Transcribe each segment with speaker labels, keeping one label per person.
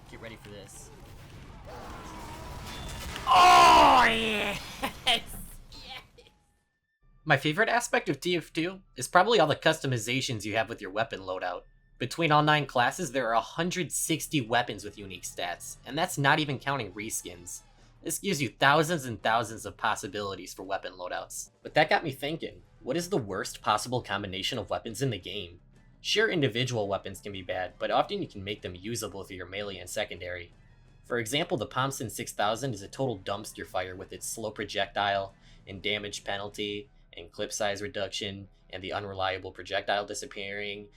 Speaker 1: Get ready for this. Oh, yes! Yes! My favorite aspect of TF2 is probably all the customizations you have with your weapon loadout. Between all 9 classes, there are 160 weapons with unique stats, and that's not even counting reskins. This gives you thousands and thousands of possibilities for weapon loadouts. But that got me thinking, what is the worst possible combination of weapons in the game? Sure, individual weapons can be bad, but often you can make them usable through your melee and secondary. For example, the Thompson 6000 is a total dumpster fire with its slow projectile, and damage penalty, and clip size reduction, and the unreliable projectile disappearing,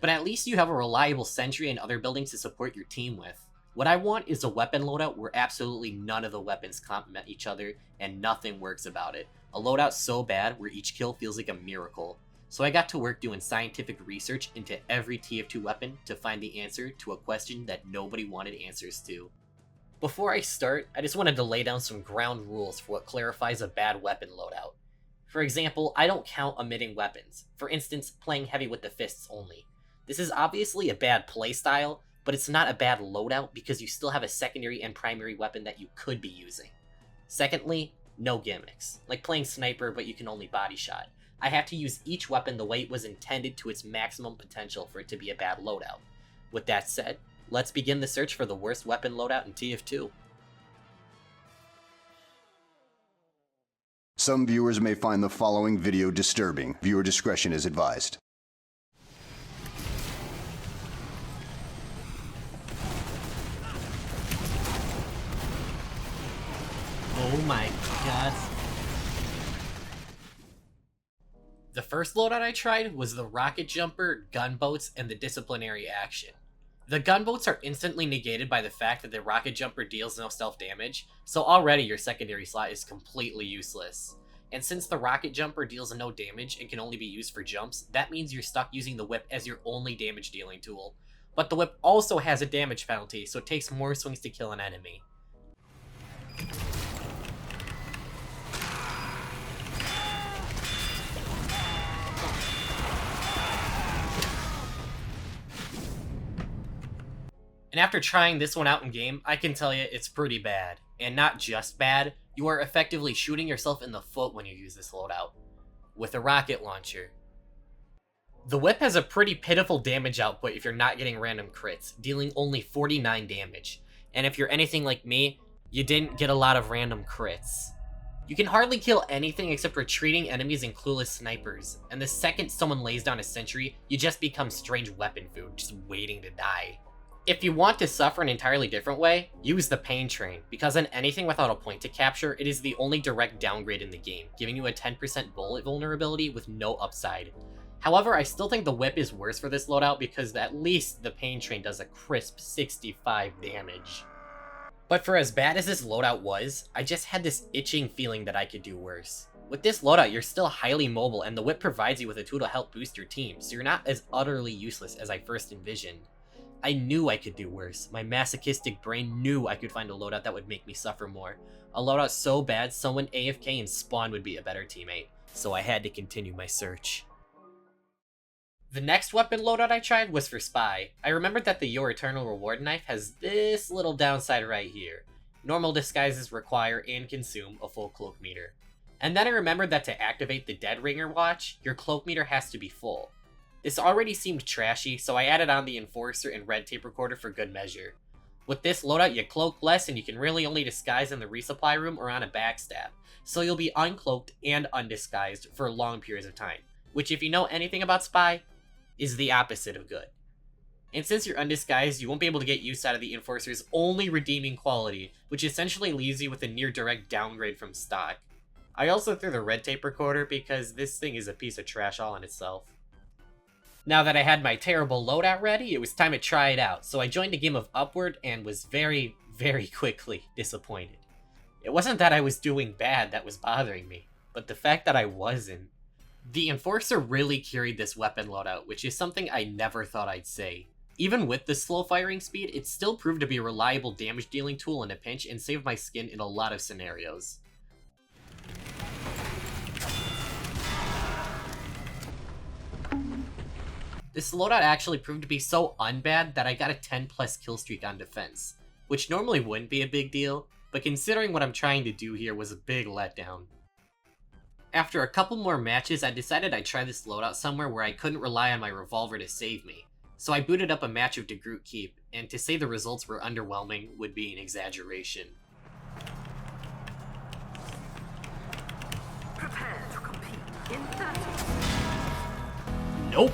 Speaker 1: but at least you have a reliable sentry and other buildings to support your team with. What I want is a weapon loadout where absolutely none of the weapons complement each other, and nothing works about it. A loadout so bad where each kill feels like a miracle. So I got to work doing scientific research into every TF2 weapon to find the answer to a question that nobody wanted answers to. Before I start, I just wanted to lay down some ground rules for what clarifies a bad weapon loadout. For example, I don't count omitting weapons. For instance, playing heavy with the fists only. This is obviously a bad playstyle, but it's not a bad loadout because you still have a secondary and primary weapon that you could be using. Secondly, no gimmicks, like playing sniper but you can only body shot. I have to use each weapon the way it was intended to its maximum potential for it to be a bad loadout. With that said, let's begin the search for the worst weapon loadout in TF2.
Speaker 2: Some viewers may find the following video disturbing. Viewer discretion is advised.
Speaker 1: Oh my god. The first loadout I tried was the rocket jumper, gunboats, and the disciplinary action. The gunboats are instantly negated by the fact that the rocket jumper deals no self-damage, so already your secondary slot is completely useless. And since the rocket jumper deals no damage and can only be used for jumps, that means you're stuck using the whip as your only damage dealing tool. But the whip also has a damage penalty, so it takes more swings to kill an enemy. And after trying this one out in game, I can tell you it's pretty bad. And not just bad, you are effectively shooting yourself in the foot when you use this loadout. With a rocket launcher. The whip has a pretty pitiful damage output if you're not getting random crits, dealing only 49 damage. And if you're anything like me, you didn't get a lot of random crits. You can hardly kill anything except retreating enemies and clueless snipers, and the second someone lays down a sentry, you just become strange weapon food, just waiting to die. If you want to suffer an entirely different way, use the pain train, because on anything without a point to capture, it is the only direct downgrade in the game, giving you a 10% bullet vulnerability with no upside. However, I still think the whip is worse for this loadout because at least the pain train does a crisp 65 damage. But for as bad as this loadout was, I just had this itching feeling that I could do worse. With this loadout, you're still highly mobile, and the whip provides you with a tool to help boost your team, so you're not as utterly useless as I first envisioned. I knew I could do worse. My masochistic brain knew I could find a loadout that would make me suffer more. A loadout so bad, someone AFK and Spawn would be a better teammate. So I had to continue my search. The next weapon loadout I tried was for Spy. I remembered that the Your Eternal Reward knife has this little downside right here. Normal disguises require and consume a full cloak meter. And then I remembered that to activate the Dead Ringer watch, your cloak meter has to be full. This already seemed trashy, so I added on the Enforcer and Red Tape Recorder for good measure. With this loadout, you cloak less and you can really only disguise in the resupply room or on a backstab, so you'll be uncloaked and undisguised for long periods of time, which if you know anything about Spy, is the opposite of good. And since you're undisguised, you won't be able to get use out of the Enforcer's only redeeming quality, which essentially leaves you with a near direct downgrade from stock. I also threw the Red Tape Recorder because this thing is a piece of trash all in itself. Now that I had my terrible loadout ready, it was time to try it out, so I joined a game of Upward and was very, very quickly disappointed. It wasn't that I was doing bad that was bothering me, but the fact that I wasn't. The Enforcer really carried this weapon loadout, which is something I never thought I'd say. Even with the slow firing speed, it still proved to be a reliable damage dealing tool in a pinch and saved my skin in a lot of scenarios. This loadout actually proved to be so unbad that I got a 10 plus kill streak on defense, which normally wouldn't be a big deal, but considering what I'm trying to do here was a big letdown. After a couple more matches, I decided I'd try this loadout somewhere where I couldn't rely on my revolver to save me, so I booted up a match of DeGroot Keep, and to say the results were underwhelming would be an exaggeration.
Speaker 3: Prepare to compete in 30.
Speaker 1: Nope.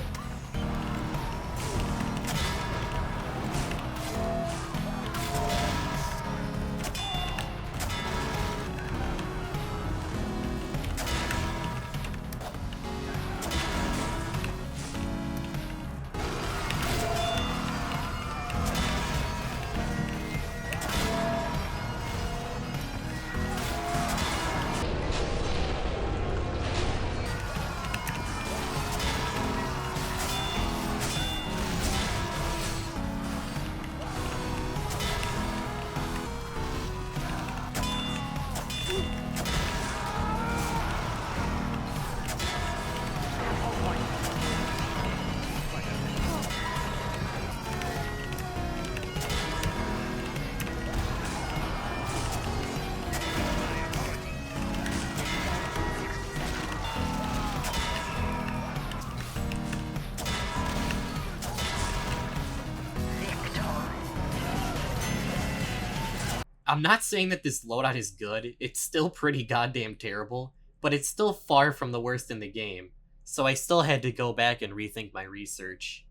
Speaker 1: I'm not saying that this loadout is good, it's still pretty goddamn terrible, but it's still far from the worst in the game, so I still had to go back and rethink my research.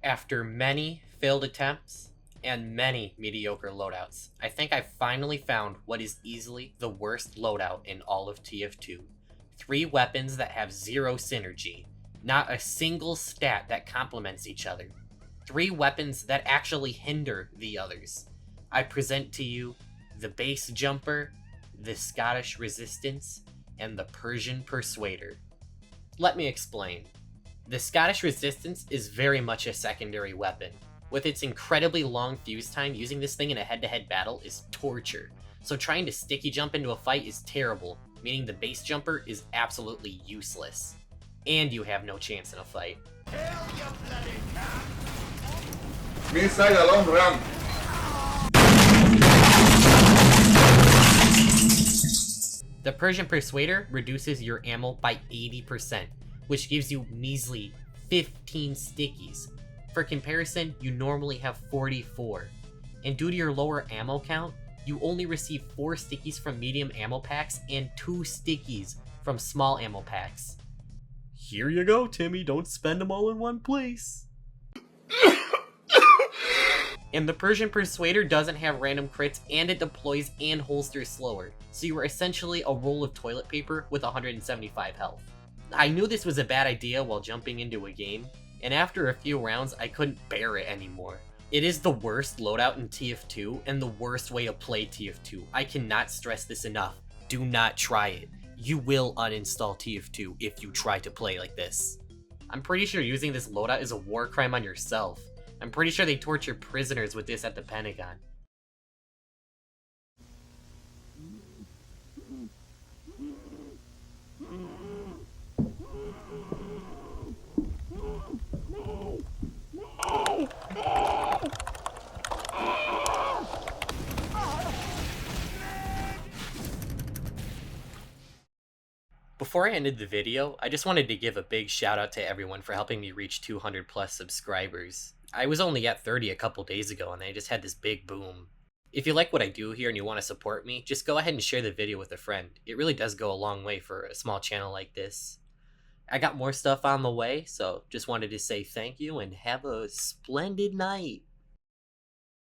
Speaker 1: After many failed attempts and many mediocre loadouts, I think I finally found what is easily the worst loadout in all of TF2. 3 weapons that have 0 synergy, not a single stat that complements each other. 3 weapons that actually hinder the others. I present to you the Base Jumper, the Scottish Resistance, and the Persian Persuader. Let me explain. The Scottish Resistance is very much a secondary weapon. With its incredibly long fuse time, using this thing in a head-to-head battle is torture. So trying to sticky jump into a fight is terrible, meaning the Base Jumper is absolutely useless. And you have no chance in a fight.
Speaker 4: Missile alone, run!
Speaker 1: The Persian Persuader reduces your ammo by 80%, which gives you measly 15 stickies. For comparison, you normally have 44. And due to your lower ammo count, you only receive 4 stickies from medium ammo packs and 2 stickies from small ammo packs. Here you go, Timmy, don't spend them all in one place. And the Persian Persuader doesn't have random crits, and it deploys and holsters slower, so you are essentially a roll of toilet paper with 175 health. I knew this was a bad idea while jumping into a game, and after a few rounds I couldn't bear it anymore. It is the worst loadout in TF2, and the worst way to play TF2. I cannot stress this enough. Do not try it. You will uninstall TF2 if you try to play like this. I'm pretty sure using this loadout is a war crime on yourself. I'm pretty sure they torture prisoners with this at the Pentagon. Before I ended the video, I just wanted to give a big shout out to everyone for helping me reach 200 plus subscribers. I was only at 30 a couple days ago and I just had this big boom. If you like what I do here and you want to support me, just go ahead and share the video with a friend. It really does go a long way for a small channel like this. I got more stuff on the way, so just wanted to say thank you and have a splendid night.